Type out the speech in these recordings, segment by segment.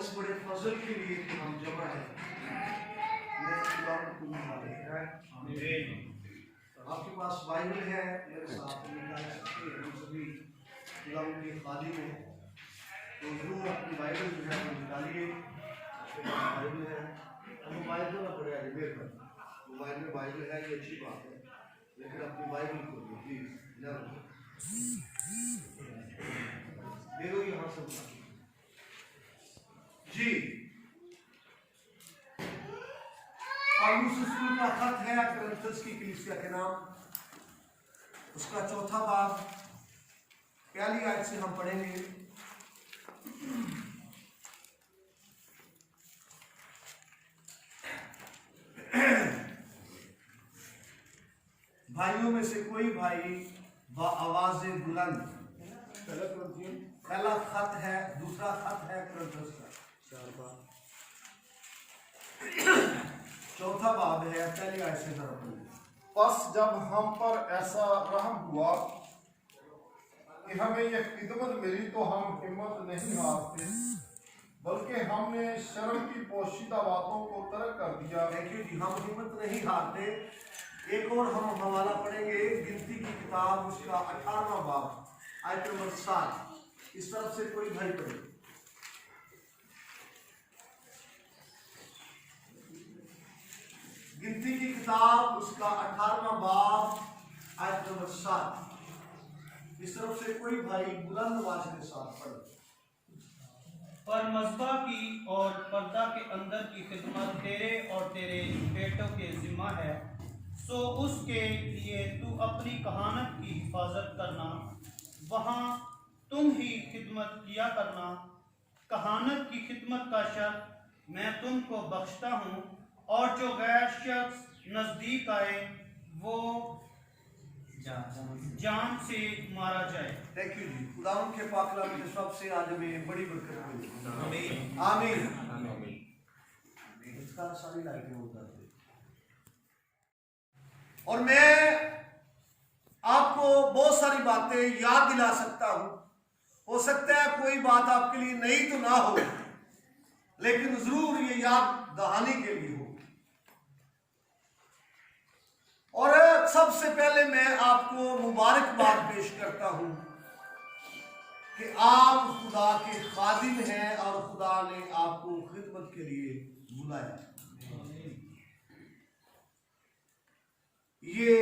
इस बड़े फजल के लिए कि हम जमा है। आपके पास बाइबल है, मेरे साथ निकाल सकते हैं। हम सभी खुदावंद के खादिम हैं, तो जरूर अपनी बाइबल जो है वो निकालिए। आपके पास बाइबल है, मोबाइल तो ना पड़े मेरे पर, मोबाइल में बाइबल है, ये अच्छी बात है, लेकिन अपनी बाइबल खोलिए प्लीज। देखो यहाँ से जी पौलुस रसूल का खत है कुरिन्थियों की कलीसिया के नाम, उसका 4था बाब पहली आयत से हम पढ़ेंगे। भाइयों में से कोई भाई आवाज़ बुलंद, पहला खत है, दूसरा खत है कुरिन्थियों का 4था बाब है, पहली आयत से बस जब हम पर ऐसा रहम हुआ कि हमें यह खिदमत मिली तो हम हिम्मत नहीं हारते, बल्कि हमने शर्म की पोशीदा बातों को तर्क कर दिया। देखिए जी, हम हिम्मत नहीं हारते। एक और हम हवाला पढ़ेंगे, गिनती की किताब उसका 18वां बाब आयत नंबर 7। इस तरफ से कोई भाई पढ़े। गिनती की किताब उसका 18वां बाब आयत नंबर 7। इस तरफ से कोई भाई बुलंद आवाज के साथ पढ़े। पर मज़बा की और पर्दा के अंदर की खिदमत तेरे और तेरे बेटों के जिम्मा है, सो उसके लिए तू अपनी कहानत की हिफाजत करना, वहाँ तुम ही खिदमत किया करना। कहानत की खिदमत का शर्त मैं तुमको बख्शता हूँ, और जो गैर शख्स नजदीक आए वो जान से मारा जाए। थैंक यू जी। खुदावंद के पाक कलाम के सबसे आज हमें बड़ी बरकत मिली। आमीन आमीन आमीन। इसका सारी लाइटें ऑन कर दे। और मैं आपको बहुत सारी बातें याद दिला सकता हूं। हो सकता है कोई बात आपके लिए नई तो ना हो, लेकिन जरूर ये याद दहानी के लिए हो। और सबसे पहले मैं आपको मुबारकबाद पेश करता हूं कि आप खुदा के खादिम हैं और खुदा ने आपको खिदमत के लिए बुलाया। ये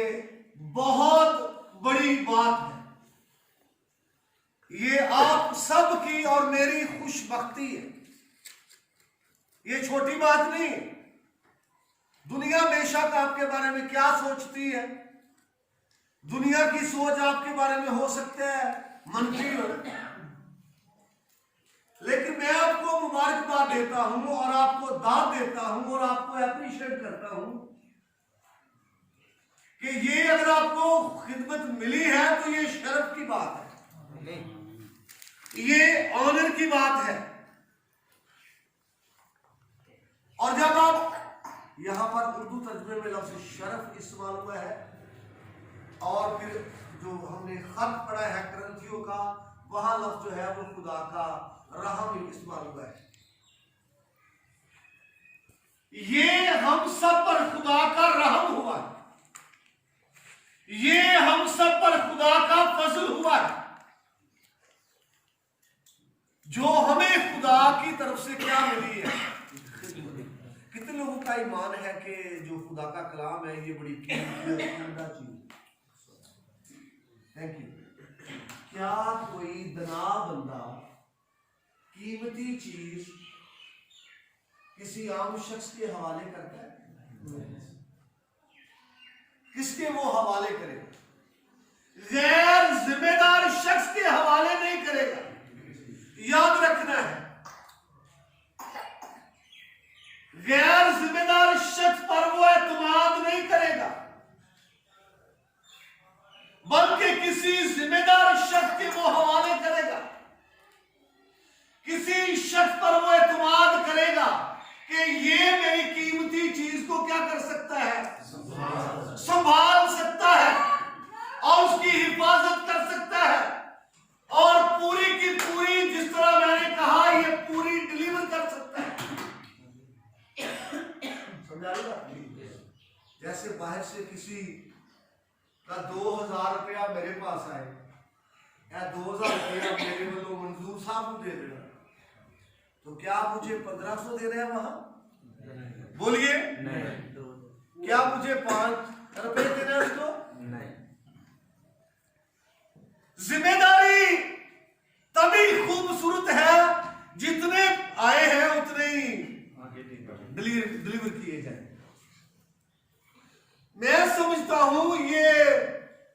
बहुत बड़ी बात है। ये आप सब की और मेरी खुशबख्ती है। ये छोटी बात नहीं है। दुनिया बेशक आपके बारे में क्या सोचती है, दुनिया की सोच आपके बारे में हो सकता है मनफी हो, लेकिन मैं आपको मुबारकबाद देता हूं और आपको दाद देता हूं और आपको अप्रिशिएट करता हूं कि ये अगर आपको खिदमत मिली है तो ये शर्फ की बात है, ये ऑनर की बात है। और जब आप यहां पर उर्दू तर्जुमे में लफ्ज़ शरफ इस्तेमाल हुआ है, और फिर जो हमने खत पढ़ा है कुरिन्थियों का, वहां लफ्ज़ जो है वो खुदा का रहम इस्तेमाल हुआ है। ये हम सब पर खुदा का रहम हुआ है, ये हम सब पर खुदा का फजल हुआ है, जो हमें खुदा की तरफ से क्या मिली है। कितने लोगों का ईमान है कि जो खुदा का कलाम है ये बड़ी कीमती चीज। Thank you. क्या कोई दना बंदा कीमती चीज किसी आम शख्स के हवाले करता है? किसके वो हवाले करेगा? गैर जिम्मेदार शख्स के हवाले नहीं करेगा। याद रखना है, गैर जिम्मेदार शख्स पर वो एतमाद नहीं करेगा, बल्कि किसी जिम्मेदार शख्स के वो हवाले करेगा। किसी शख्स पर वो एतमाद करेगा कि ये मेरी कीमती चीज को क्या कर सकता है, संभाल सकता है और उसकी हिफाजत कर सकता है, और पूरी की पूरी, जिस तरह मैंने कहा, ये पूरी डिलीवर कर सकता है। किसी का 2000 रुपया मेरे पास आए, या 2000 रुपया मेरे वालों मंजूर साहब को दे देना, तो क्या मुझे 1500 दे रहे हैं वहां? बोलिए क्या मुझे 5 रुपए देने हैं उसको? नहीं। जिम्मेदारी तभी खूबसूरत है जितने आए हैं उतने ही डिलीवर किए जाए। मैं समझता हूं ये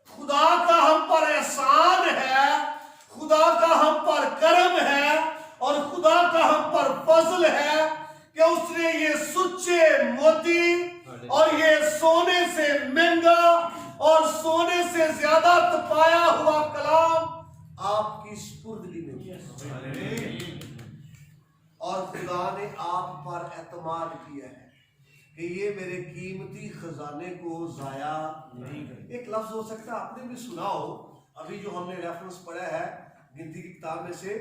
खुदा का हम पर एहसान है, खुदा का हम पर करम है और खुदा का हम पर फजल है कि उसने ये सुच्चे मोती और ये सोने से महंगा और सोने से ज्यादा तपाया हुआ कलाम आपकी सुपुर्दगी में किया, और खुदा ने आप पर एतमाद किया है कि ये मेरे कीमती खजाने को जाया नहीं करें। एक लफ्ज हो सकता है आपने भी सुना हो, अभी जो हमने रेफरेंस पढ़ा है गिनती की किताब में से,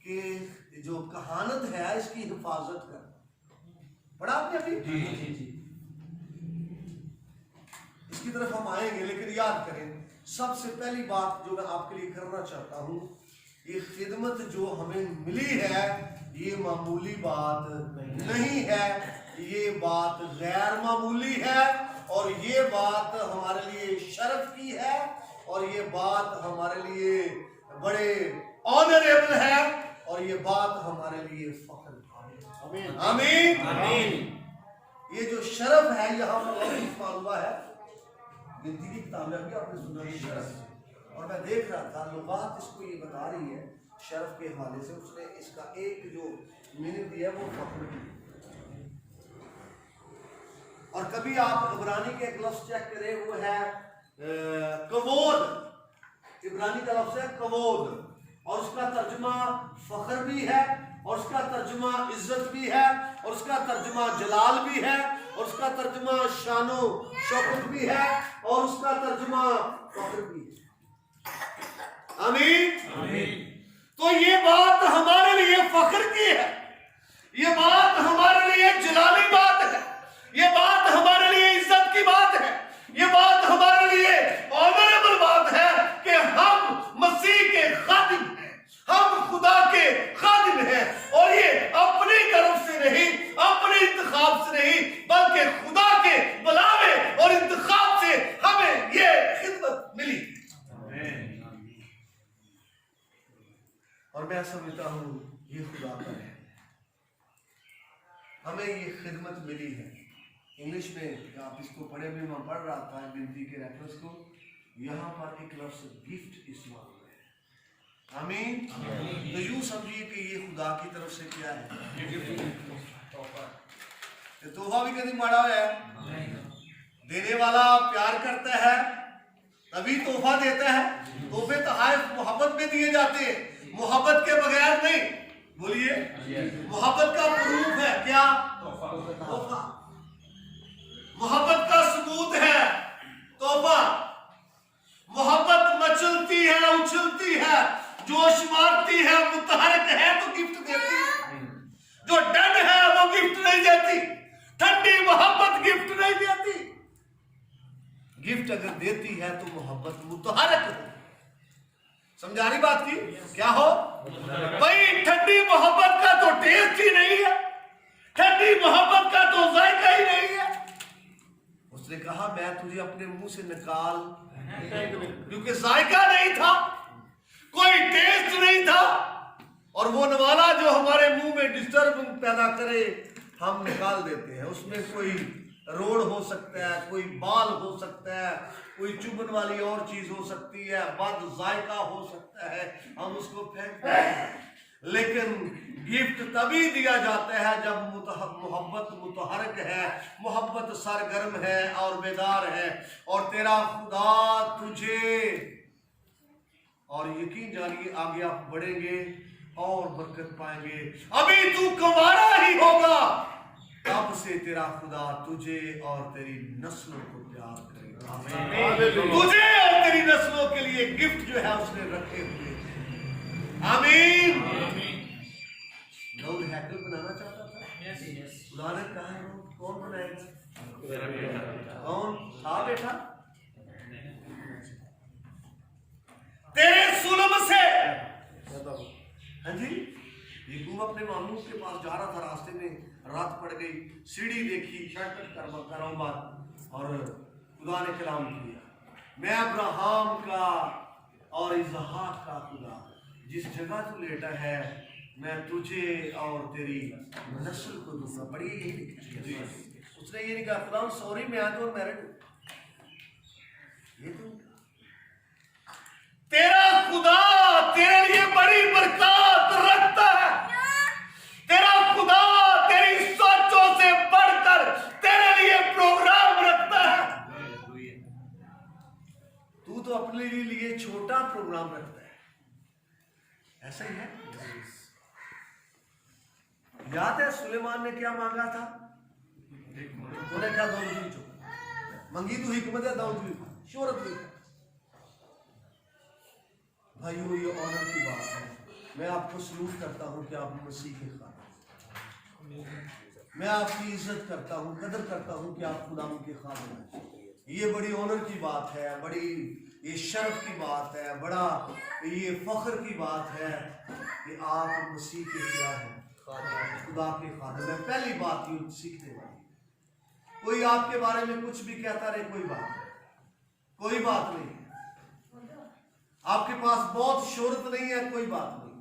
कि जो कहानत है इसकी हिफाजत कर, पढ़ा आपने अभी? जी। इसकी तरफ हम आएंगे, लेकिन याद करें सबसे पहली बात जो मैं आपके लिए करना चाहता हूं, ये खिदमत जो हमें मिली है ये मामूली बात नहीं है, ये बात गैर मामूली है, और ये बात हमारे लिए शर्फ की है, और ये बात हमारे लिए बड़े ऑनरेबल है, और ये बात हमारे लिए फख्र की है। आमीन आमीन। ये जो शर्फ है यहाँ पर इस्तेमाल हुआ है गिनती की किताब में, अभी आपने सुना शर्फ, और मैं देख रहा था लुगात इसको ये बता रही है शर्फ के हवाले से, उसने इसका एक जो मीनिंग दिया वो फख्र की। और कभी आप इब्रानी के एक लफ्ज चेक करें, वो है कवोद, इब्रानी का लफ्ज है कवोद, और उसका तर्जुमा फख्र भी है, और उसका तर्जुमा इज्जत भी है, और उसका तर्जुमा जलाल भी है, और उसका तर्जुमा शानो शौकत भी है, और उसका तर्जुमा फख्र भी है। आमीन आमीन। तो ये बात हमारे लिए फख्र की है, ये बात हमारे लिए जलाली बात है, ये बात हमारे लिए इज्जत की बात है, ये बात हमारे लिए ऑनरेबल बात है कि हम मसीह के खादिम हैं, हम खुदा के खादिम हैं, और ये अपनी तरफ से नहीं, अपने इंतखाब से नहीं, बल्कि खुदा के बुलावे और इंतखाब से हमें ये खिदमत मिली। और मैं समझता हूं ये खुदा का है, हमें ये खिदमत मिली है। इंग्लिश में आप इसको पढ़े भी, मैं पढ़ रहा था गिनती के रेफरेंस को, यहाँ पर एक लफ्ज गिफ्ट इस्तेमाल हुआ है। आमीन। तो यूं समझिए कि ये खुदा की तरफ से क्या है, तोहफा भी कभी माड़ा है, देने वाला प्यार करता है तभी तोहफा देता है, तोहफे तोहफे मोहब्बत में दिए जाते हैं, मोहब्बत के बगैर नहीं। बोलिए, मोहब्बत का प्रूफ है क्या? तोहफा। मोहब्बत का सबूत है तोहफा। मोहब्बत मचलती है, उछलती है, जोश मारती है, मुतहरक है तो गिफ्ट देती है, जो डन है वो गिफ्ट नहीं देती, ठंडी मोहब्बत गिफ्ट नहीं देती। गिफ्ट अगर देती है तो मोहब्बत मुतहरक हो। समझा रही बात की? क्या हो भाई, ठंडी मोहब्बत का तो टेस्ट ही नहीं है, ठंडी मोहब्बत का तो जायका ही नहीं है। उसने कहा मैं तुझे अपने मुंह से निकाल, क्योंकि जायका नहीं था, कोई टेस्ट नहीं था, और वो नवाला जो हमारे मुंह में डिस्टर्ब पैदा करे हम निकाल देते हैं। उसमें कोई रोड हो सकता है, कोई बाल हो सकता है, कोई चुभन वाली और चीज हो सकती है, बद जायका हो सकता है, हम उसको फेंकते हैं। लेकिन गिफ्ट तभी दिया जाता है जब मोहब्बत मुतहरक है, मोहब्बत सरगर्म है और बेदार है, और तेरा खुदा तुझे, और यकीन जानिए आगे आप बढ़ेंगे और बरकत पाएंगे। अभी तू कुंवारा ही होगा, तब से तेरा खुदा तुझे और तेरी नस्लों को प्यार करेगा। तुझे और तेरी नस्लों के लिए गिफ्ट जो है उसने रखे हुए। आमीन। दाऊद हैकल बनाना चाहता था, खुदा ने कहा कौन बनाएगा? कौन था बेटा? तेरे सुलम से। हाँ जी, याकूब अपने मामू के पास जा रहा था, रास्ते में रात पड़ गई, सीढ़ी देखी, शर्ट कराऊं बात, और खुदा ने कलाम किया, मैं अब्राहम का और इसहाक का खुदा, जिस जगह तू लेटा है मैं तुझे और तेरी नस्ल को दूंगा। बड़ी यही लिखी है। उसने ये नहीं कहा खुदा सॉरी मैं आज और मैरिड हूं, ये तो तेरा खुदा तेरे लिए बड़ी बरकत रखता है। तेरा खुदा तेरी सोचों से बढ़कर तेरे लिए प्रोग्राम रखता है। तू तो अपने लिए छोटा प्रोग्राम रखता है, ऐसा ही है। याद है सुलेमान ने क्या मांगा था? उन्हें क्या दाऊद मंगी तो हिकमत है, दाऊद शोहरत हुई। भाइयों ये ऑनर की बात है। मैं आपको सलूट करता हूं कि आप मसीह के खादिम, मैं आपकी इज्जत करता हूं, कदर करता हूं कि आप खुदा के खादिम हैं। ये बड़ी ऑनर की बात है, बड़ी ये शर्फ की बात है, बड़ा ये फख्र की बात है कि आप मसीह के क्या हैं, खुदा के खादिम है। पहली बात ये सीखने वाली, कोई आपके बारे में कुछ भी कहता रहे, कोई बात नहीं, कोई बात नहीं। आपके पास बहुत शोहरत नहीं है, कोई बात नहीं।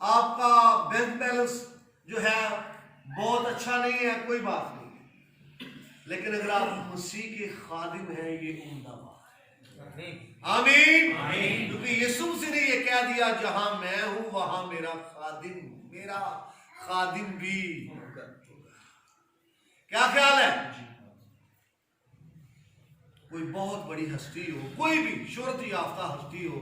आपका बैंक बैलेंस जो है बहुत अच्छा नहीं है, कोई बात नहीं। लेकिन अगर आप मसीह के खादिम हैं, ये उम्दा बात है। आमीन। क्योंकि यीशु मसीह ने ये कह दिया, जहां मैं हूं वहां मेरा खादिम भी। क्या ख्याल है? कोई बहुत बड़ी हस्ती हो, कोई भी शोहरत याफ्ता हस्ती हो,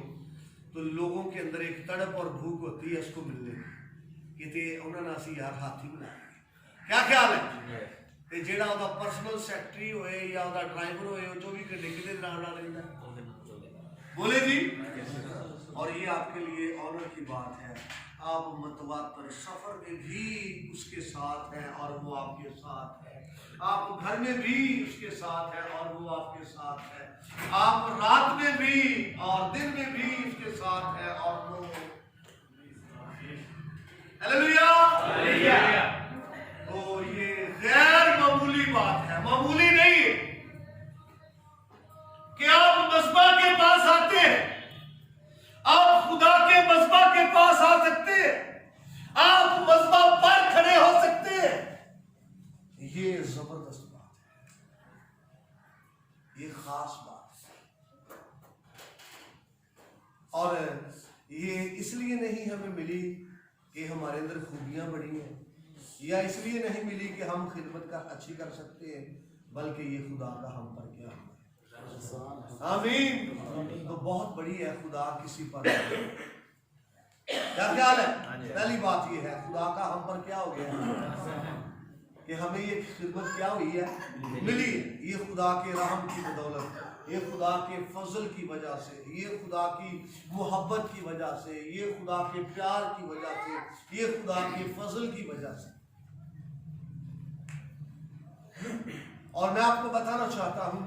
तो लोगों के अंदर एक तड़प और भूख होती है उसको मिलने की, कि उन्होंने असी यार हाथी बनाया। क्या ख्याल है? ते जेड़ा ओदा पर्सनल सेक्रेटरी होए या ओदा ड्राइवर होए, जो भी घंटे किते रहना रहता है, बोले जी। और ये आपके लिए ऑनर की बात है। आप मतवातर सफर में भी उसके साथ हैं और वो आपके साथ है। आप घर में भी उसके साथ है और वो आपके साथ है। आप रात में भी और दिन में भी उसके साथ है और वो। हालेलुया। तो ये गैर मामूली बात है, मामूली नहीं है कि आप मस्बा के पास आते हैं, आप खुदा के मस्बा के पास आ सकते हैं, आप मस्बा पर खड़े हो सकते हैं। ये जबरदस्त बात है, ये खास बात है। और ये इसलिए नहीं हमें मिली कि हमारे अंदर खूबियां बड़ी हैं, या इसलिए नहीं मिली कि हम खिदमत का अच्छी कर सकते हैं, बल्कि ये खुदा का हम पर क्या है। आमीन। तो बहुत बड़ी है खुदा किसी पर। क्या ख्याल है? पहली बात ये है, खुदा का हम पर क्या हो गया कि हमें ये खिदमत क्या हुई है, मिली है। ये खुदा के रहम की बदौलत, ये खुदा के फजल की वजह से, ये खुदा की मोहब्बत की वजह से, ये खुदा के प्यार की वजह से, ये खुदा के फजल की वजह से। और मैं आपको बताना चाहता हूं,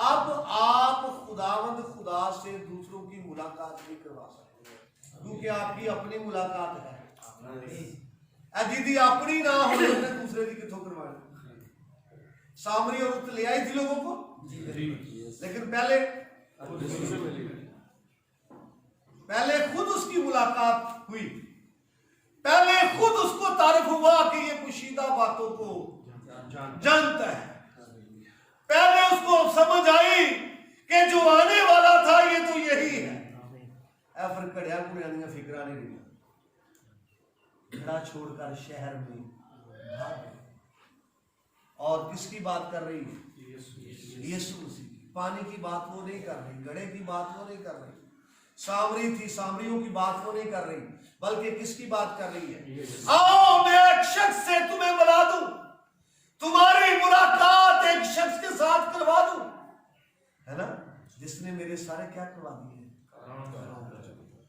अब आप खुदावंद खुदा से दूसरों की मुलाकात नहीं करवा सकते, क्योंकि आपकी अपनी मुलाकात है। दीदी अपनी ना हो दूसरे की कितों करवानी। सामरी औरत ले आई थी लोगों को, लेकिन पहले खुद उसकी मुलाकात हुई, पहले खुद उसको तारीफ हुआ कि ये पोशीदा बातों को जानता है। पहले उसको समझ आई कि जो आने वाला था ये तो यही है। फिर कड़िया कुड़िया फिक्रा नहीं रही, घड़ा छोड़कर शहर में भाग गई। और किसकी बात कर रही है? यीशु मसीह। पानी की बात वो नहीं कर रही, घड़े की बात वो नहीं कर रही, सामरी थी सामरियों की बात वो नहीं कर रही, बल्कि किसकी बात कर रही है? आओ मैं एक शख्स से तुम्हें मिला दूं, तुम्हारी मुलाकात एक शख्स के साथ करवा दूं, है ना, जिसने मेरे सारे क्या करवा दिए।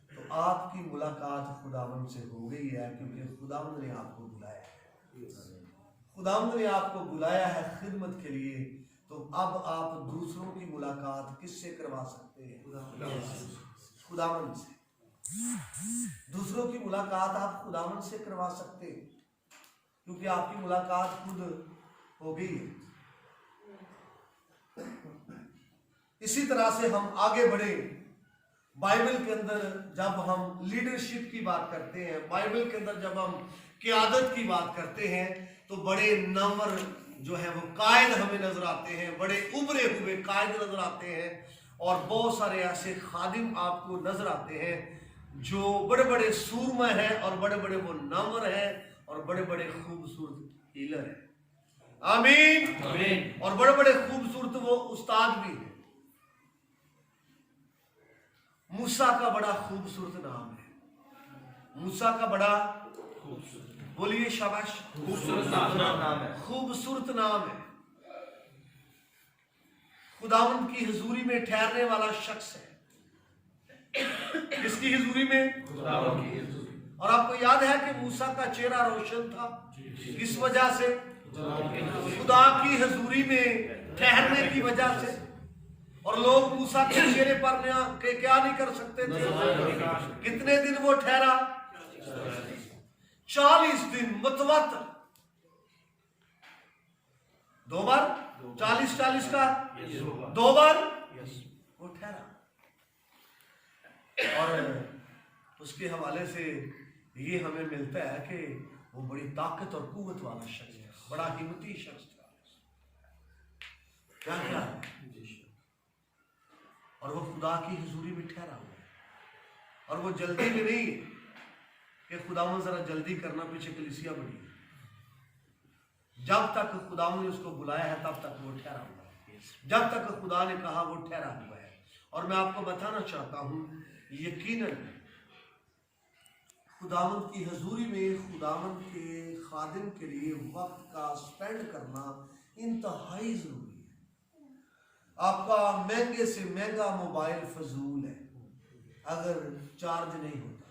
तो आपकी मुलाकात खुदावंद से हो गई है, क्योंकि खुदावंद ने आपको बुलाया है। खुदावंद ने आपको बुलाया है खिदमत के लिए। तो अब आप दूसरों की मुलाकात किससे करवा सकते हैं? खुदावंद से। दूसरों की मुलाकात आप खुदावंद से करवा सकते हैं, क्योंकि आपकी मुलाकात खुद हो गई है। इसी तरह से हम आगे बढ़े। बाइबल के अंदर जब हम लीडरशिप की बात करते हैं, बाइबल के अंदर जब हम क़यादत की बात करते हैं, तो बड़े नंबर जो है वो कायद हमें नजर आते हैं, बड़े उभरे हुए कायद नजर आते हैं, और बहुत सारे ऐसे खादिम आपको नजर आते हैं जो बड़े बड़े सूरमा हैं, और बड़े बड़े वो नंबर हैं, और बड़े बड़े खूबसूरत हीलर हैं। आमीन, आमीन। और बड़े बड़े खूबसूरत वो उस्ताद भी हैं। मूसा का बड़ा खूबसूरत नाम है। मूसा का बड़ा बोलिए शाबाश, खूबसूरत नाम है, खूबसूरत नाम है। खुदावंद की हुजूरी में ठहरने वाला शख्स है। किसकी हुजूरी में? खुदावंद की हुजूरी। और आपको याद है कि मूसा का चेहरा रोशन था, किस वजह से? खुदा की हुजूरी में ठहरने की वजह से। और लोग मूसा के चेहरे पर क्या नहीं कर सकते थे? कितने दिन वो ठहरा? 40 दिन मुतवत्तर। 2 बार 40 का 2 बार वो ठहरा। और उसके हवाले से ये हमें मिलता है कि वो बड़ी ताकत और कुव्वत वाला शख्स है, बड़ा हिम्मती शख्स था। क्या क्या है? और वो खुदा की हुजूरी में ठहरा हुआ है, और वो जल्दी में नहीं कि खुदावंद जरा जल्दी करना, पीछे कलीसिया बनी है। जब तक खुदावंद ने उसको बुलाया है तब तक वो ठहरा हुआ है, जब तक खुदा ने कहा वो ठहरा हुआ है। और मैं आपको बताना चाहता हूं, यकीनन खुदावंद की हुजूरी में खुदावंद के खादिम के लिए वक्त का स्पेंड करना इंतहाई जरूरी है। आपका महंगे से महंगा मोबाइल फजूल है अगर चार्ज नहीं होता।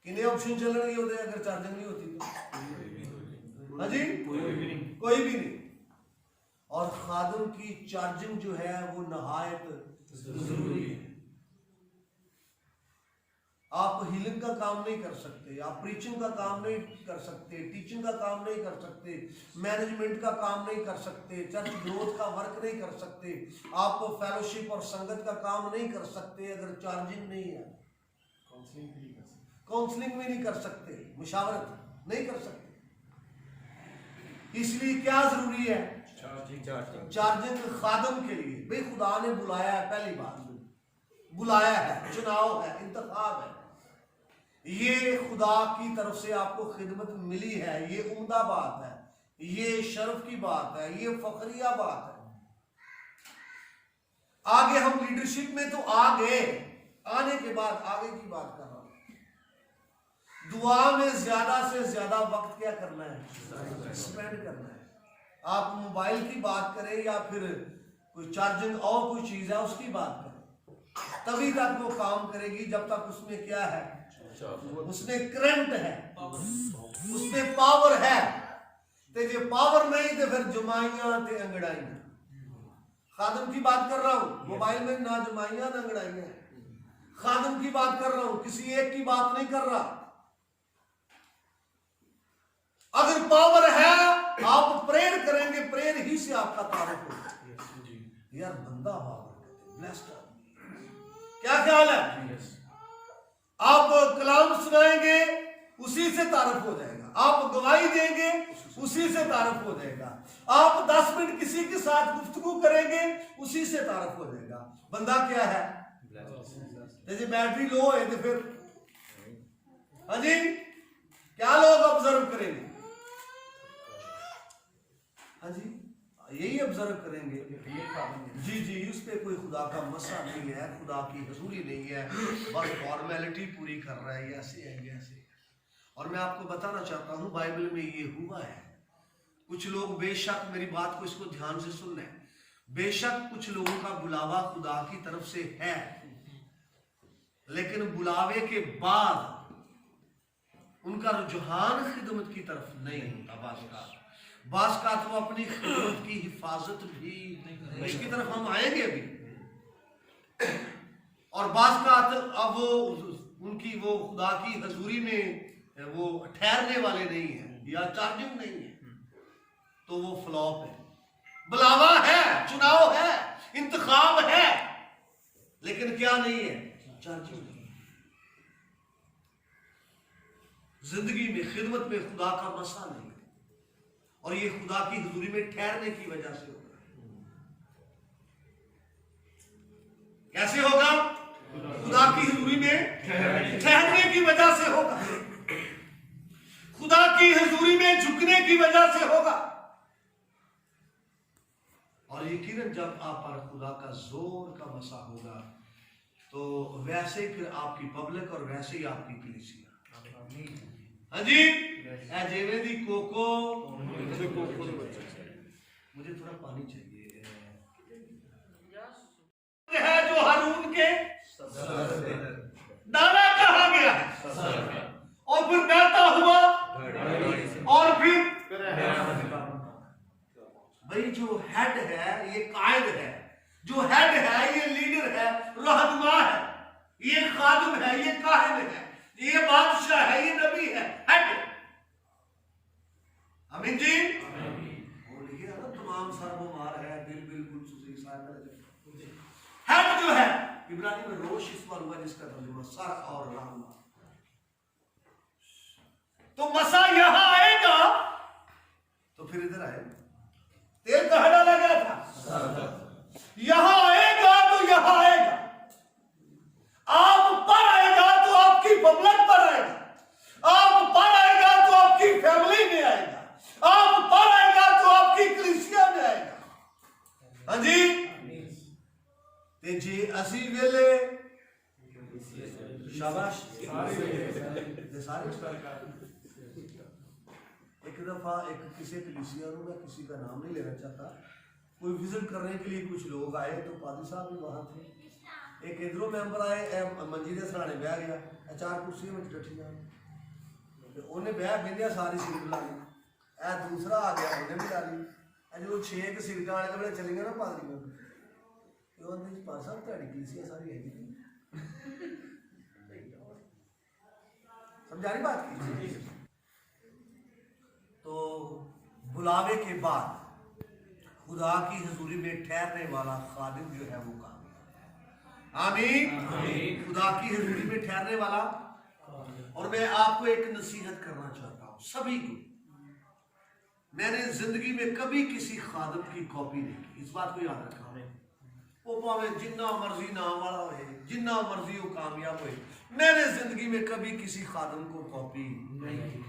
कितने ऑप्शन चल रही होते हैं अगर चार्जिंग नहीं होती तो? हाँ जी, कोई भी नहीं। और खादिम की चार्जिंग जो है वो नहायत जरूरी है। आप हीलिंग का काम नहीं कर सकते, आप प्रीचिंग का काम नहीं कर सकते, टीचिंग का काम नहीं कर सकते, मैनेजमेंट का काम नहीं कर सकते, चर्च ग्रोथ का वर्क नहीं कर सकते, आप फेलोशिप और संगत का काम नहीं कर सकते अगर चार्जिंग नहीं है। काउंसलिंग भी नहीं कर सकते, मुशावरत नहीं कर सकते। इसलिए क्या जरूरी है? चार्जिंग खादिम के लिए। भाई खुदा ने बुलाया है, पहली बात बुलाया है, चुनाव है, इंतखाब है। ये खुदा की तरफ से आपको खिदमत मिली है, ये उम्दा बात है, ये शर्फ की बात है, ये फखरिया बात है। आगे हम लीडरशिप में तो आ गए, आने के बाद आगे की बात कर रहा हूं। दुआ में ज्यादा से ज्यादा वक्त क्या करना है? स्पेंड करना है। आप मोबाइल की बात करें या फिर कोई चार्जिंग और कोई चीज है उसकी बात करें, तभी तक वो काम करेगी जब तक उसमें क्या है? उसमें करंट है, उसमें पावर है। ते जे पावर नहीं तो फिर जुमाइयां ते अंगड़ाइयां। खादिम की बात कर रहा हूं, मोबाइल में ना जुमाइयां ना अंगड़ाइयां। खादिम की बात कर रहा हूं, किसी एक की बात नहीं कर रहा। अगर पावर है आप प्रेयर करेंगे, प्रेयर ही से आपका तारुफ होगा। यार बंदा पावर ब्लेस्ड, क्या ख्याल है? आप कलाम सुनाएंगे उसी से तारुफ हो जाएगा, आप गवाही देंगे उसी से तारुफ हो जाएगा, आप 10 मिनट किसी के साथ गुफ्तगू करेंगे उसी से तारुफ हो जाएगा। बंदा क्या है? जैसे बैटरी लो है तो फिर हाँ जी क्या लोग ऑब्जर्व करेंगे? हाँ जी यही ऑब्जर्व करेंगे। जी जी, उस पर कोई खुदा का मसा नहीं है, खुदा की हुजूरी नहीं है, बस फॉर्मेलिटी पूरी कर रहा है, ऐसे है ऐसे। और मैं आपको बताना चाहता हूँ बाइबल में ये हुआ है। कुछ लोग बेशक, मेरी बात को इसको ध्यान से सुन लें, बेशक कुछ लोगों का बुलावा खुदा की तरफ से है, लेकिन बुलावे के बाद उनका रुझान खिदमत की तरफ नहीं होता। बास का तो अपनी खिदमत की हिफाजत भी, इसकी तरफ हम आएंगे अभी। और बास का अब वो उनकी वो खुदा की हजूरी में वो ठहरने वाले नहीं है या चार्जिंग नहीं है, तो वो फ्लॉप है। बुलावा है, चुनाव है, इंतखाब है, लेकिन क्या नहीं है, चार्जिंग नहीं है। जिंदगी में खिदमत में खुदा का मसा नहीं है, और ये खुदा की हजूरी में ठहरने की वजह से होगा। कैसे होगा? खुदा की हजूरी में ठहरने की वजह से होगा, खुदा की हजूरी में झुकने की वजह से होगा। और यकीनन जब आप पर खुदा का जोर का मसा होगा तो वैसे ही फिर आपकी पब्लिक और वैसे ही आपकी कलीसिया। हाँ जी, जेवे दी कोको मुझे थोड़ा पानी चाहिए है जो हारून के दाना कहा गया और फिर बहता हुआ और फिर भाई जो हेड है ये कायद है, जो हेड है ये लीडर है, रहनुमा है, ये खादिम है, ये काहिन है, ये बादशाह है, ये नबी है, हेड। आमीन जी। वो लिखे ना तमाम सर बीमार है, दिल बिल्कुल हेड जो है इब्रानी में रोश इस पर हुआ जिसका तर्जुमा सर और रहनुमा। तो मसा यहां आएगा तो फिर इधर आएगा। तेल कहां डाला गया था? यहां आएगा तो यहां आएगा, आप पर आएगा तो आपकी पब्लिक पर आएगा, आप पर आएगा तो आपकी फैमिली में आएगा, आप पर आएगा तो आपकी कलीसिया में आएगा। हाँ जी। ते जे असी वेले शाबाश एक दफा एक किसी कलीसिया में, मैं किसी का नाम नहीं लेना चाहता, कोई विजिट करने के लिए कुछ लोग आए तो पादी साहब भी वहां थे। एक इधरों मेंबर आए, मंजी के सराने बह गया, चार कुर्सियां में डटिया, उन्हें बह बेंदिया सारी सीट ला ली, ए दूसरा आ गया उन्हें भी ला ली, जो 6 सीटा वाले बड़े चले गए ना पादरी में, पाद साहब तुहाडी कलीसिया सारी है, समझा रही बात की? तो बुलावे के बाद खुदा की हजूरी में ठहरने वाला खादिम जो है वो कामयाब। आमीन। खुदा की हजूरी में ठहरने वाला। और मैं आपको एक नसीहत करना चाहता हूं सभी को, मैंने जिंदगी में कभी किसी खादिम की कॉपी नहीं की, इस बात को याद रखना। वो भावे जिन्ना मर्जी नाम वाला हो, जिन्ना मर्जी वो कामयाब हो, मैंने जिंदगी में कभी किसी खादिम को कॉपी नहीं की।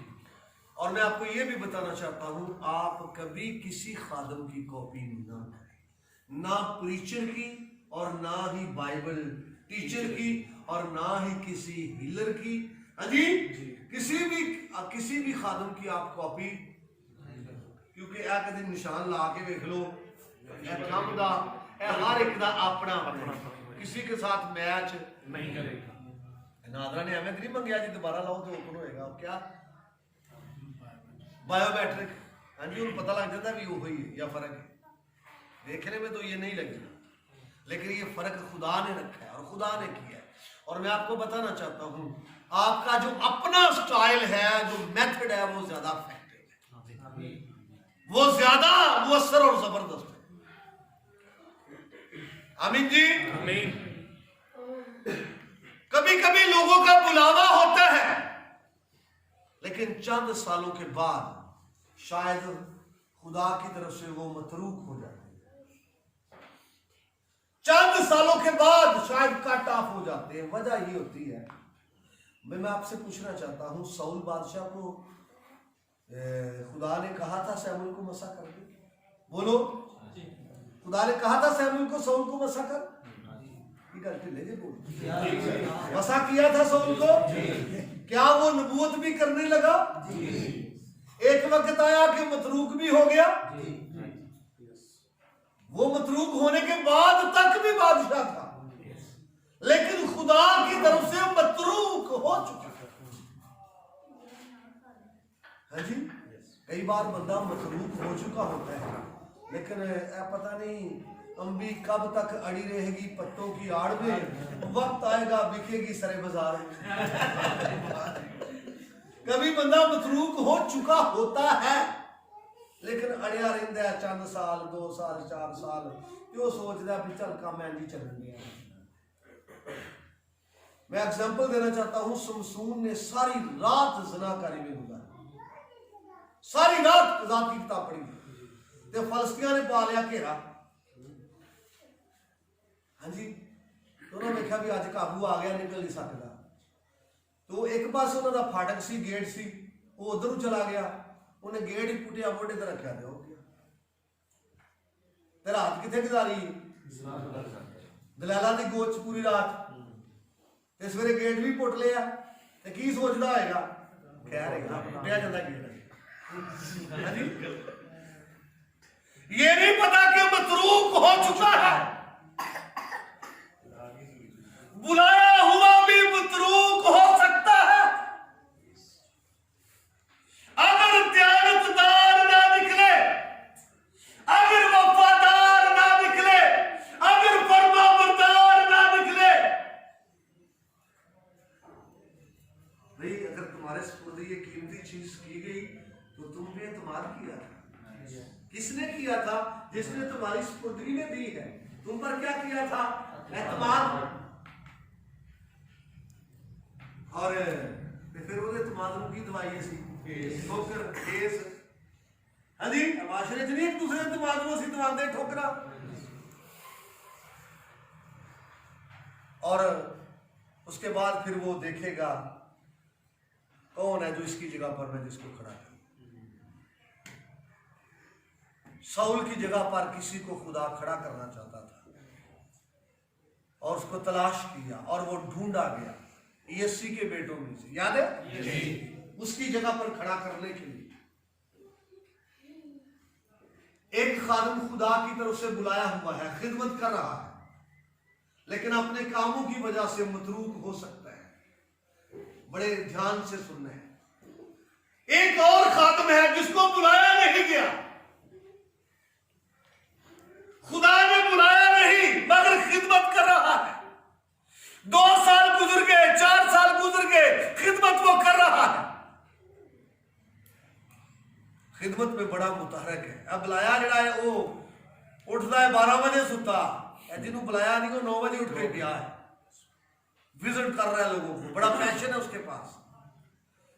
और मैं आपको ये भी बताना चाहता हूं, आप कभी किसी खादिम की कॉपी ना करें, ना प्रीचर की और ना ही बाइबल टीचर की और ना ही किसी हीलर की। जी, किसी भी खादिम की आप कॉपी, क्योंकि एक दिन निशान ला के देख लो, काम दा हर एक दा अपना अपना, किसी के साथ मैच नहीं करेगा। नादरा ने एवं नहीं मंगया जी दोबारा लाओ तो ओपन होएगा, क्या बायोमेट्रिक। हाँ जी, उन्हें पता लग जाता है भी वो ही या फर्क है, देखने में तो ये नहीं लगेगा, लेकिन ये फर्क खुदा ने रखा है और खुदा ने किया है। और मैं आपको बताना चाहता हूं, आपका जो अपना स्टाइल है, जो मेथड है, वो ज्यादा इफेक्टिव है, वो ज्यादा मुअस्सर और जबरदस्त है। आमीन जी। आमीन। कभी कभी लोगों का बुलावा होता है, लेकिन चंद सालों के बाद शायद खुदा की तरफ से वो मतरूक हो जाते हैं, चंद सालों के बाद शायद कट ऑफ हो जाते हैं। वजह ये होती है, मैं आपसे पूछना चाहता हूं, साउल बादशाह को खुदा ने कहा था शमूएल को मसा कर दे, बोलो, खुदा ने कहा था शमूएल को साउल को मसा कर, मसा किया था साउल को, क्या वो नबूवत भी करने लगा? एक वक्त आया कि मतरूक भी हो गया, वो मतरूक होने के बाद तक भी बादशाह था, लेकिन खुदा की तरफ से मतरूक हो चुका है जी। कई बार बंदा मतरूक हो चुका होता है, लेकिन पता नहीं अम्बी कब तक अड़ी रहेगी पत्तों की आड़ में, वक्त आएगा बिकेगी सरे बाजार में। कभी बंदा मतरूक हो चुका होता है, लेकिन अड़िया रहिंदा है चंद साल, 2 साल, 4 साल, क्यों सोचता भी चल काम इंज ही चलन दिया। मैं एग्जाम्पल देना चाहता हूं, शमसून ने सारी रात ज़नाकारी में गुजारी, सारी रात क़ज़ा की किताब पढ़ी, ते फलस्तियां ने पा लिया घेरा। हाँ जी, तो उन्होंने देखा भी अज काबू आ गया, निकल नहीं सकता। तो एक पास उन्होंने फाटक सी, गेट सी, वो उधर चला गया, उन्हें गेट ही पुटिया मोटे ते रखा दे हो गया। ते रात कितने गुजारी? दलाला दी गोच पूरी रात, ते सवेरे गेट भी पुट लिया, ते की सोचदा होएगा? खैर है पुटिया जांदा गेट। हाँ जी, ये नहीं पता कि मतरूक हो चुका है, बुलाया हुआ भी मतरूक हो सकता है। अगर त्यागतदार ना निकले, अगर वफादार ना निकले, अगर फरमाबरदार ना निकले, भाई अगर तुम्हारे सुपुर्द ये कीमती चीज की गई तो तुम पे एतमाद किया था। किसने किया था? जिसने तुम्हारी सुपुर्दगी में दी है, तुम पर क्या किया था? एतमाद। और फिर वो एतमाद की दवाई सी ठोकर केस। हाँ जी, माशरे च नहीं एक दूसरे एतमाद को असीं दवांदे ठोकरा। और उसके बाद फिर वो देखेगा कौन है जो इसकी जगह पर मैं जिसको खड़ा करूं। साउल की जगह पर किसी को खुदा खड़ा करना चाहता था और उसको तलाश किया और वो ढूंढा गया यस्सी के बेटों में से, याद है? उसकी जगह पर खड़ा करने के लिए एक खादिम खुदा की तरफ से बुलाया हुआ है, खिदमत कर रहा है, लेकिन अपने कामों की वजह से मतरूक हो सकता है। बड़े ध्यान से सुनना है। एक और खादिम है जिसको बुलाया नहीं गया, खुदा ने बुलाया नहीं मगर खिदमत कर रहा है। 2 साल गुजर गए, 4 साल गुजर गए, खिदमत वो कर रहा है। खिदमत में बड़ा मुतहरक है। अब बुलाया जड़ा है वो उठता है 12 बजे सुता है, जिन्होंने बुलाया नहीं वो 9 बजे उठ के गया है, विजिट कर रहा है लोगों को, बड़ा पैशन है उसके पास।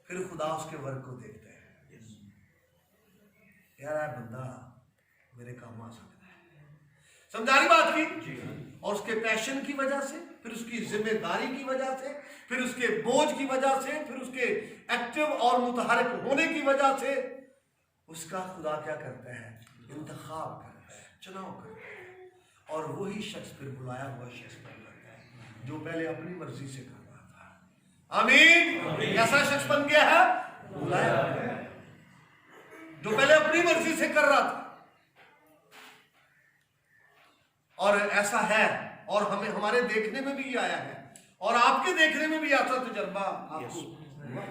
फिर खुदा उसके वर्क को देखता है, यार है बंदा मेरे काम आ सकता है। समझा रही बात की? और उसके पैशन की वजह से, फिर उसकी जिम्मेदारी की वजह से, फिर उसके बोझ की वजह से, फिर उसके एक्टिव और मुतहरक होने की वजह से उसका खुदा क्या करता है? इंतखाब करता है, चुनाव करता है, और वही शख्स फिर बुलाया हुआ शख्स बन जाता है जो पहले अपनी मर्जी से कर रहा था। आमीन। ऐसा शख्स बन गया है बुलाया हुआ, जो पहले अपनी मर्जी से कर रहा था। और ऐसा है, और हमें हमारे देखने में भी आया है, और आपके देखने में भी ऐसा तजर्बा आपको हुआ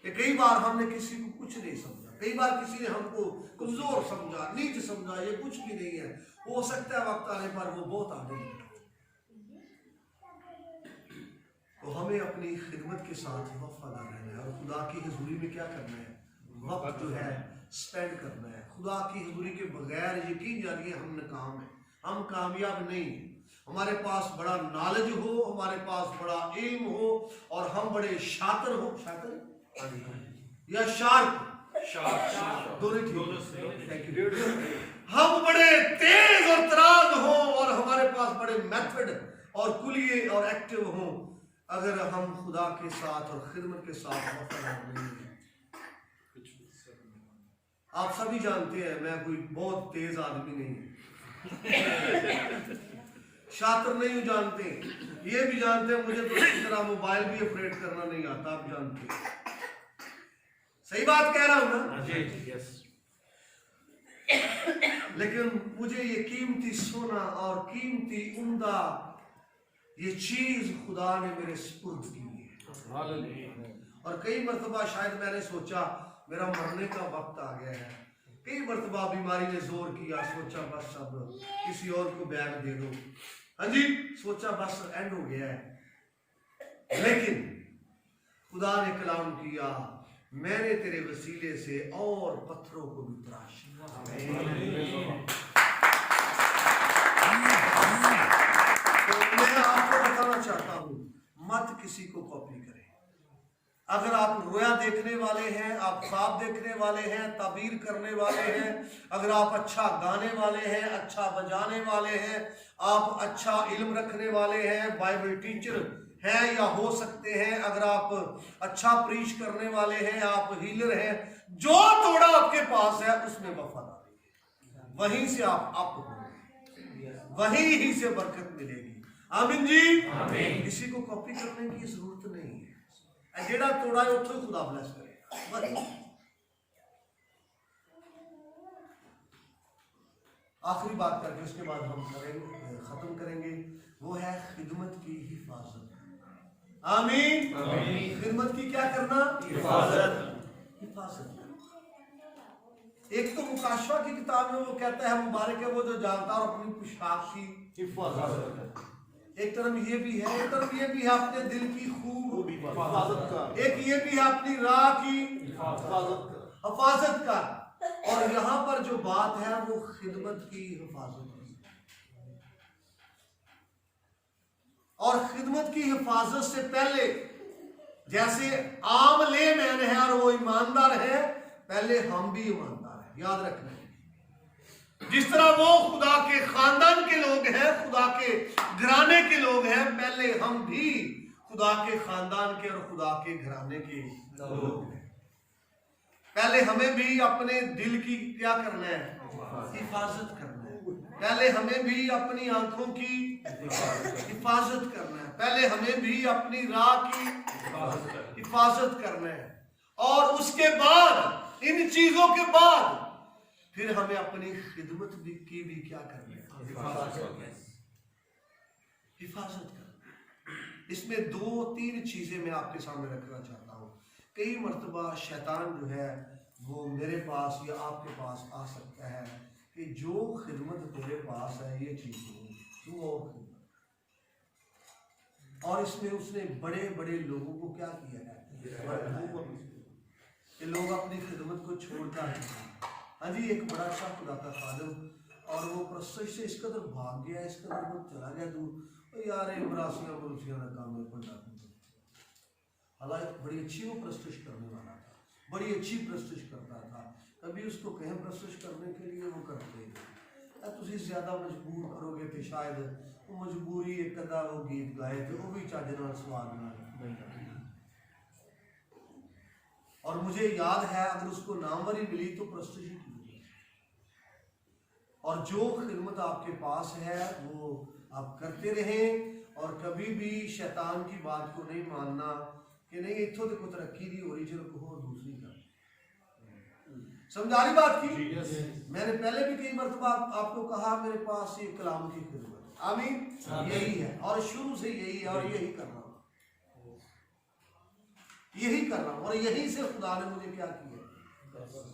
कि कई बार हमने किसी को कुछ नहीं समझा, कई बार किसी ने हमको कमजोर समझा, नीच समझा, ये कुछ भी नहीं है। हो सकता है वक्त आने पर वो बहुत आगे निकले। तो हमें अपनी खिदमत के साथ वफादार रहना है और खुदा की हुजूरी में क्या करना है? वक्त जो है स्पेंड करना है। खुदा की हुजूरी के बगैर यकीन जानिए हम नाकाम हैं, हम कामयाब नहीं हैं। हमारे पास बड़ा नॉलेज हो, हमारे पास बड़ा इल्म हो, और हम बड़े शातिर हो, शातिर या शार्प, दोनों ठीक, हम बड़े तेज और तराज हो और हमारे पास बड़े मेथड और कुलिये और एक्टिव हो, अगर हम खुदा के साथ और खिदमत के साथ वफादार नहीं हैं। आप सभी जानते हैं मैं कोई बहुत तेज आदमी नहीं हूं, शातिर नहीं हूं, जानते हैं, ये भी जानते हैं मुझे तो इस तरह मोबाइल भी ऑपरेट करना नहीं आता, आप जानते हैं। सही बात कह रहा हूं ना? लेकिन मुझे ये कीमती सोना और कीमती उम्दा ये चीज खुदा ने मेरे सुपुर्द की है। और कई मरतबा शायद मैंने सोचा मेरा मरने का वक्त आ गया है, कई मरतबा बीमारी ने जोर किया, सोचा बस अब किसी और को बैग दे दो, हाँ जी, सोचा बस एंड हो गया है। लेकिन खुदा ने कलाम किया, मैंने तेरे वसीले से और पत्थरों को भी तराश किया। तो मैं आपको बताना चाहता हूं, मत किसी को कॉपी करें। अगर आप रोया देखने वाले हैं, आप ख्वाब देखने वाले हैं, ताबीर करने वाले हैं, अगर आप अच्छा गाने वाले हैं, अच्छा बजाने वाले हैं, आप अच्छा इल्म रखने वाले हैं, बाइबल टीचर हैं या हो सकते हैं, अगर आप अच्छा प्रीच करने वाले हैं, आप हीलर हैं, जो थोड़ा आपके पास है उसमें वफादारी है, वहीं से आप अप होंगे, वहीं ही से बरकत मिलेगी। आमीन जी, आमीन। किसी को कॉपी करने की जरूरत नहीं है। जेड़ा तोड़ा है उठो खुदा ब्लेस करेगा। आखिरी बात करके उसके बाद हम खत्म करेंगे, वो है खिदमत की हिफाजत। आमीन, आमीन। खिदमत की क्या करना? हिफाजत। हिफाजत। एक तो मुकाशवा की किताब में वो कहता है मुबारक है वो जो जानता और अपनी पोशाक की हिफाजत करता। एक तरफ ये भी है, एक तरफ ये भी है अपने दिल की खूब हिफाजत का, एक ये भी है अपनी राह की हिफाजत का, और यहाँ पर जो बात है वो खिदमत की हिफाजत की। और खिदमत की हिफाजत से पहले जैसे आम लेमैन है और वो ईमानदार है, पहले हम भी ईमानदार हैं, याद रखना। जिस तरह वो खुदा के खानदान के लोग हैं, खुदा के घराने के लोग हैं, पहले हम भी खुदा के खानदान के और खुदा के घराने के लोग हैं। पहले हमें भी अपने दिल की क्या करना है? हिफाजत करना है। पहले हमें भी अपनी आंखों की हिफाजत करना है। पहले हमें भी अपनी राह की हिफाजत करना है। और उसके बाद, इन चीजों के बाद, फिर हमें अपनी खिदमत की भी क्या करनी है? हिफाजत करना। इसमें 2-3 चीजें मैं आपके सामने रखना चाहता हूँ। कई मर्तबा शैतान जो है वो मेरे पास या आपके पास आ सकता है कि जो खिदमत तेरे पास है ये चीज तू और खिदमत, और इसमें उसने बड़े बड़े लोगों को क्या किया है कि लोग अपनी खिदमत को छोड़ता है। हाँ जी, एक बड़ा अच्छा खुदा का खादिम, और वो प्रस्तुत से इस कदर भाग गया, इस कदर वो चला गया दूर, यार ये बरासियां बरूसियां का काम है कोई डाकू। हालांकि बड़ी अच्छी वो प्रस्तुत करने वाला था, बड़ी अच्छी प्रस्तुत करता था, कभी उसको कहें प्रस्तुत करने के लिए वो करते हैं। तुम ज्यादा मजबूर करोगे तो शायद वो मजबूरी एक कदा वो गीत गाए थे वो भी चज नाल स्वाद नाल। और मुझे याद है अगर उसको नामवरी मिली तो प्रस्तुत की। और जो खिदमत आपके पास है वो आप करते रहें, और कभी भी शैतान की बात को नहीं मानना कि नहीं इथों तो कोई तरक्की नहीं हो रही, चलो कोई और दूसरी कर। समझा रही बात की? मैंने पहले भी कई मरतबा आपको कहा मेरे पास ये कलाम की खिदमत, आमीन, यही है और शुरू से यही है और यही कर रहा हूं, यही कर रहा हूं, और यही से खुदा ने मुझे क्या किया,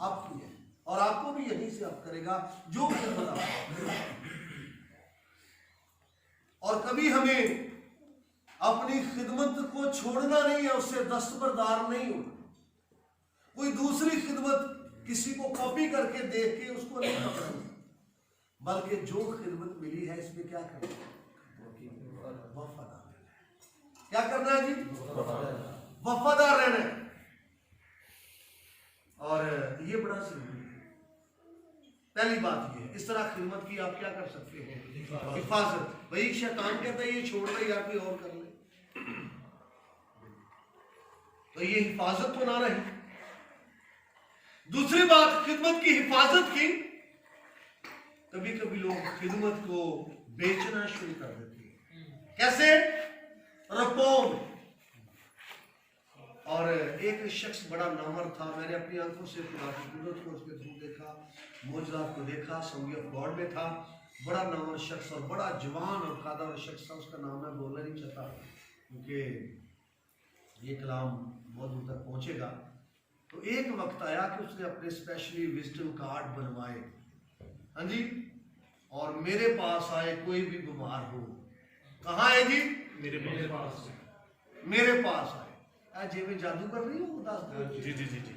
अब किया, और आपको भी यही से अब करेगा जो खिदमत आपको। और कभी हमें अपनी खिदमत को छोड़ना नहीं है, उससे दस्तबरदार नहीं होना। कोई दूसरी खिदमत किसी को कॉपी करके देख के उसको नहीं पकड़ना, बल्कि जो खिदमत मिली है इसमें क्या करना है, वफादार। क्या करना है जी? वफादार रहना है। और ये बड़ा जरूरी है। पहली बात ये है, इस तरह खिदमत की आप क्या कर सकते हैं, हिफाजत। भाई शैतान कहता है ये छोड़ दे या कोई और कर ले, तो ये हिफाजत तो ना रही। दूसरी बात, खिदमत की हिफाजत की, कभी कभी लोग खिदमत को बेचना शुरू कर देते हैं। कैसे? रपोन। और एक शख्स बड़ा नामर था, मैंने अपनी आंखों से खुदा की कुदरत को उसके थ्रू देखा, मौजूदात को देखा, संगी ऑफ गॉड में था, बड़ा नामर शख्स और बड़ा जवान और कादार शख्स था। उसका नाम मैं बोलना नहीं चाहता क्योंकि ये कलाम बहुत दूर तक पहुंचेगा। तो तो एक वक्त आया कि उसने अपने स्पेशली विजिटिंग कार्ड बनवाए, हाँ जी, और मेरे पास आए कोई भी बीमार हो। कहाँ है जी? मेरे पास आए। जे में जादू कर रही हो दस जी जी जी जी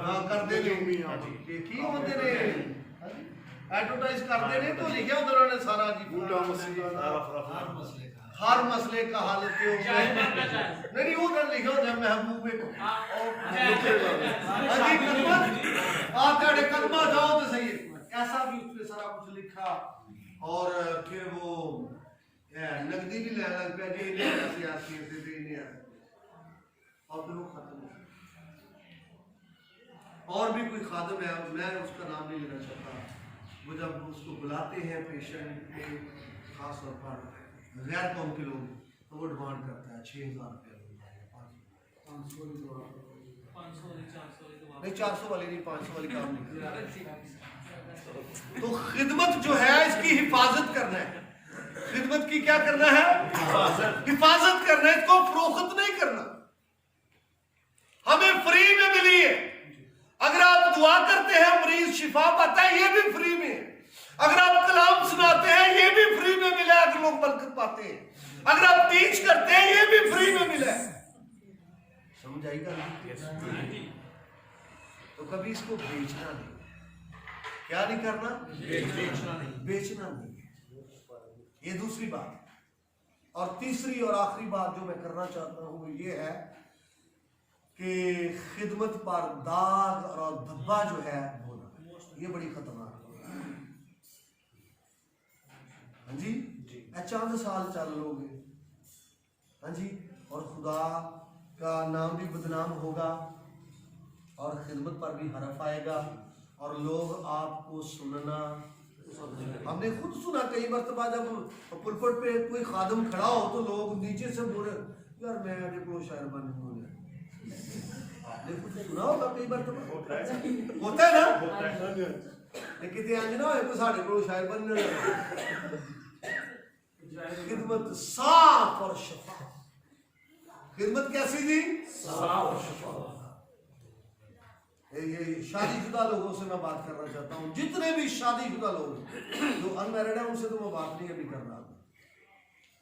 हाँ करते ने की होंदे ने एडवर्टाइज करते ने तो लिखा होंदा उन्होंने सारा जी हर मसले का हल ते नहीं वो लिखा होंदा महबूब को हां जी कलमा आ तेरे कलमा जाओ तो सही ऐसा भी उसने सारा कुछ लिखा। और फिर वो नकदी भी लेने लग पे जी ले सियासी से भी नहीं आ और फिर वो खत्म हो। और भी कोई खादम है, मैं उसका नाम नहीं लेना चाहता, वो जब उसको बुलाते हैं पेशेंट के खास तौर पर गैर कौम के लोग तो वो डिमांड करता है 6,000 रुपया नहीं 400 वाली नहीं 500 वाली काम नहीं। तो खिदमत जो है इसकी हिफाजत करना है, खिदमत की क्या करना है? हिफाजत करना है, इसको फरोख्त नहीं करना। हमें फ्री में मिली है, अगर आप दुआ करते हैं मरीज शिफा पाता है ये भी फ्री में है, अगर आप कलाम सुनाते हैं ये भी फ्री में मिला है, लोग बरकत पाते हैं, अगर आप टीच करते हैं ये भी फ्री में मिला है। समझ आएगा? तो कभी इसको बेचना नहीं, क्या नहीं करना? बेचना नहीं। ये दूसरी बात। और तीसरी और आखिरी बात जो मैं करना चाहता हूं ये है कि खिदमत पर दाग और धब्बा जो है होना, ये बड़ी खतरनाक है। हाँ जी, चंद साल चल लोगे, हाँ जी, और खुदा का नाम भी बदनाम होगा और खिदमत पर भी हरफ आएगा और लोग आपको सुनना। हमने खुद सुना कई मरतबा जब पुलपट पे कोई खादम खड़ा हो तो लोग नीचे से बोले यार मैं को शायर बन हूँ, सुना होगा कई मरतबा होता है ना, लेकिन ध्यान ना हो तो साढ़े को शायर बनने लगा। खिदमत साफ और शफाफ, खिदमत कैसी जी? साफ और शफाफ। ये शादीशुदा लोगों से मैं बात करना चाहता हूँ, जितने भी शादीशुदा लोग जो अनमैरिड है उनसे तो मैं बात नहीं अभी कर रहा,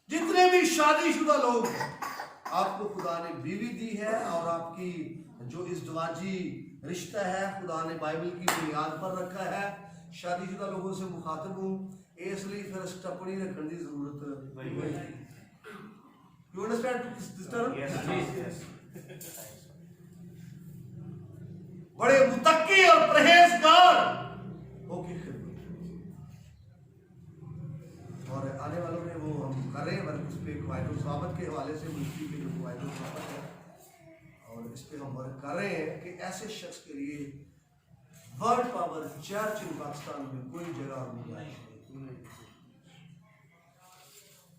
जितने भी शादीशुदा लोग आपको खुदा ने बीवी दी है और आपकी जो इज़्दिवाजी रिश्ता है खुदा ने बाइबल की बुनियाद पर रखा है, शादीशुदा लोगों से मुखातब हूँ, इसलिए फिर स्टपनी रखने की जरूरत नहीं। You understand this term? Yes. बड़े मुतक्की और परहेजगार होके खिदमत, और आने वालों में वो हम कर रहे हैं वर्क उस पर कवायद स्वाबत के हवाले से मुफ्ती के जो कवायद स्वाबत है और इस पर हम वर्क कर रहे हैं कि ऐसे शख्स के लिए वर्ल्ड पावर चर्च इन पाकिस्तान में कोई जगह नहीं।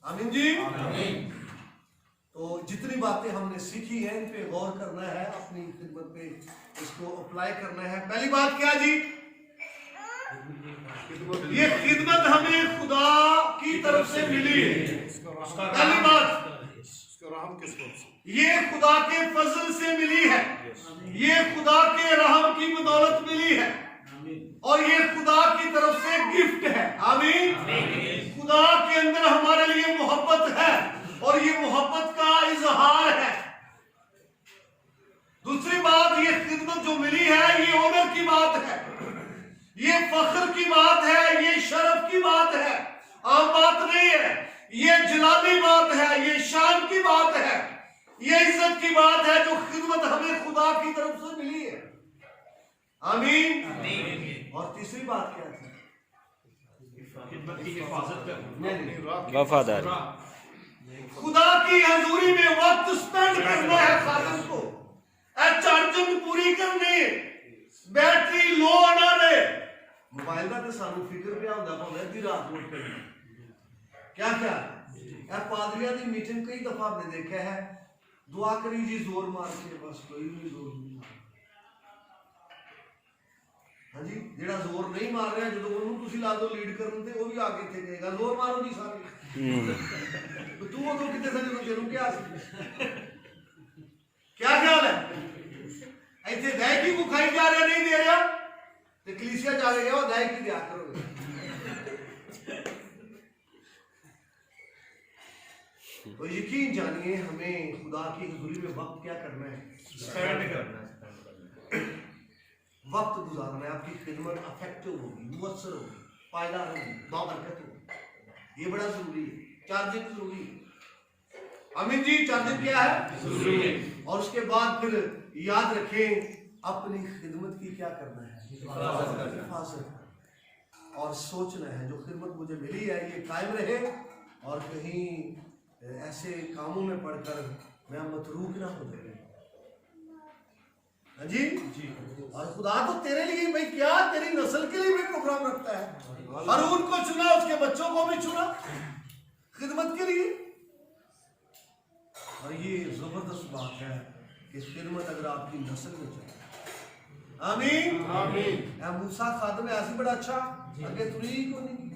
आमीन जी। तो जितनी बातें हमने सीखी हैं इन पे गौर करना है, अपनी खिदमत पे इसको अप्लाई करना है। पहली बात क्या जी? ये खिदमत हमें खुदा की तरफ से मिली है। पहली बात, ये खुदा के फजल से मिली है, ये खुदा के रहम की बदौलत मिली है और ये खुदा की तरफ से गिफ्ट है। आमीन। खुदा के अंदर हमारे लिए मोहब्बत है और ये मोहब्बत का इजहार है। दूसरी बात, ये खिदमत जो मिली है ये ऑनर की बात है, ये फख्र की बात है, ये शरफ की बात है, आम बात नहीं है, ये जलाली बात है, ये शान की बात है, ये इज्जत की बात है जो खिदमत हमें खुदा की तरफ से मिली है। आमीन। और तीसरी बात क्या थी? खिदमत की हिफाजत करना, वफादारी, खुदा की हजूरी में वक्त स्पेंड करना है खादिम को, चार्जिंग पूरी करनी, बैटरी लो ना रहे। मोबाइल का तो सानू फिक्र पे आंदा भावे अद्धी रात उठ के क्या क्या पादरिया की मीटिंग कई दफा हमने देखा है, दुआ करी जी जोर मार के, बस कोई नहीं जोर नहीं। हाँ जी, जेड़ा जोर नहीं मार रहा जो तुसी ला दो लीड करन ते वो भी आगे थे कहेगा जोर मारो जी सारे तू वो तो कितने से जो तेनू क्या ख्याल है? जिथे गायकी को खाई जा रहे नहीं दे रहा तो कलीसिया जा रहे हो गायकी दिया करोगे। तो यकीन जानिए हमें खुदा की हुजूरी में वक्त क्या करना है, स्पेंड करना है, वक्त गुजारना है। आपकी खिदमत अफेक्टिव होगी, मुअस्सर होगी, पायदार होगी, बाबरकत होगी। ये बड़ा जरूरी है। चार्जिंग जरूरी है। अमीन जी, चार्जिंग क्या है, जरूरी है। और उसके बाद फिर याद रखें अपनी खिदमत की क्या करना है, हिफाजत। और सोचना है जो खिदमत मुझे मिली है ये कायम रहे और कहीं ऐसे कामों में पढ़कर मैं मतरूक ना हो जाए। हाँ जी जी। और खुदा तो तेरे लिए भाई क्या तेरी नस्ल के लिए भी प्रोग्राम रखता है। हारून को चुना, उसके बच्चों को भी चुना खिदमत के लिए। और ये जबरदस्त बात है कि खिदमत अगर आपकी नस्ल में चले। आमीन आमीन। मूसा खादम ऐसे बड़ा अच्छा आगे तुरी को नहीं।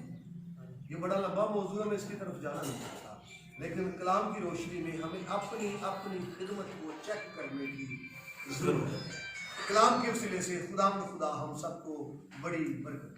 ये बड़ा लंबा मौजूद है, मैं इसकी तरफ जाना नहीं चाहता, लेकिन कलाम की रोशनी में हमें अपनी अपनी खिदमत को चेक करने की जरूरत है। कलाम के वसीले से खुदा हम सबको बड़ी बरकत